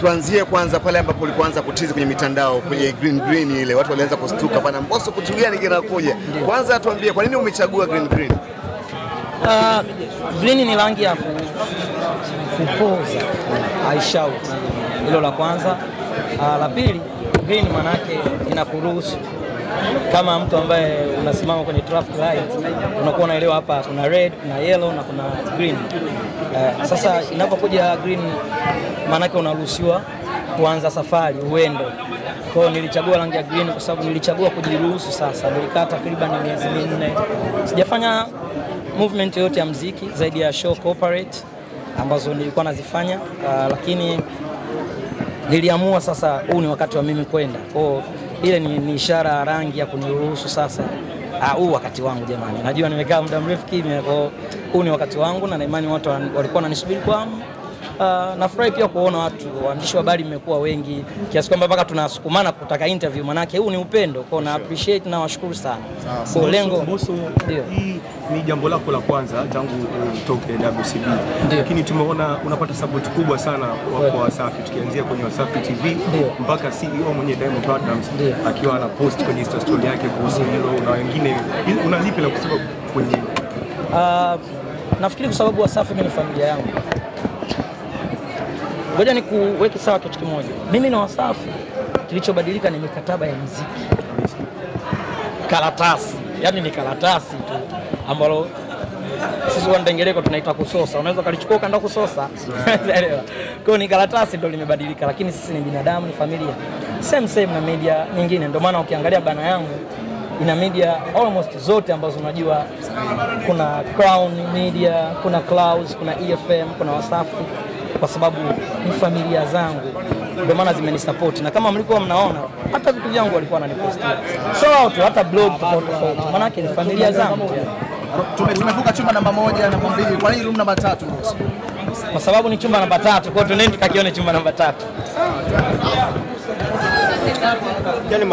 Tuanzie kwanza pale ambapo ulipoanza kutizi kwenye mitandao kwenye green ile watu walianza kustuka bana Mbosso kitu gani kinakuja. Kwanza tuambie kwa nini umechagua green? Green ni rangi ya kupoza, I shout. Hilo la kwanza. La pili, green maana yake inakuruhusu kama mtu ambaye unasimama kwenye traffic light unakuwa unaelewa hapa kuna red, kuna yellow na kuna green. Sasa inapokuja green maana yake unaruhusiwa kuanza safari uendo. Kwa hiyo nilichagua rangi ya green kwa sababu nilichagua kujiruhusu sasa. Nilikaa takriban miezi 4. Sijafanya movement yote ya muziki zaidi ya show corporate ambazo nilikuwa nazifanya, lakini niliamua sasa huu ni wakati wa mimi kwenda. Kwa hiyo ile ni ishara ya rangi ya kuniruhusu sasa huu wakati wangu jamani. Najua nimekaa muda mrefu kimya, kwa huu ni wakati wangu na imani watu walikuwa wananisubiri kwa hamu. Nafurahi pia kuona watu waandishi wa habari mmekuwa wengi kiasi kwamba mpaka tunasukumana kutaka interview, manake huu ni upendo. Kwa na appreciate na washukuru sana. Kwa lengo Mbosso, hii ni jambo lako la kwanza tangu utoke WCB. Lakini tumeona unapata support kubwa sana kwa Wasafi, tukianzia kwenye Wasafi TV mpaka CEO mwenye Diamond Platnumz akiwa ana post kwenye story yake kuhusu hilo, na wengine unalipi la kusema kwenye nafikiri kwa sababu Wasafi ni familia yangu. Ngoja nikuweke sawa kitu kimoja. Mimi na Wasafi kilichobadilika ni mikataba ya muziki. Karatasi, yani ni karatasi tu ambalo sisi wandengereko tunaita kusosa. Unaweza kalichukua kaenda kusosa. Elewa. Kwa hiyo ni karatasi ndio limebadilika, lakini sisi ni binadamu, ni familia. Same na media nyingine. Ndio maana ukiangalia bana yangu ina media almost zote ambazo unajua, kuna Crown Media, kuna Clouds, kuna EFM, kuna Wasafi, kwa sababu ni familia zangu, ndio maana zimenisupport. Na kama mlikuwa mnaona hata vitu vyangu walikuwa wananipostia, so tu hata blog tofauti, maana yake ni familia zangu. Tumevuka chumba namba 1 na namba 2. Kwa nini room namba 3? Kwa sababu ni chumba namba 3, kwa hiyo tunaenda tukakione chumba namba 3. Yani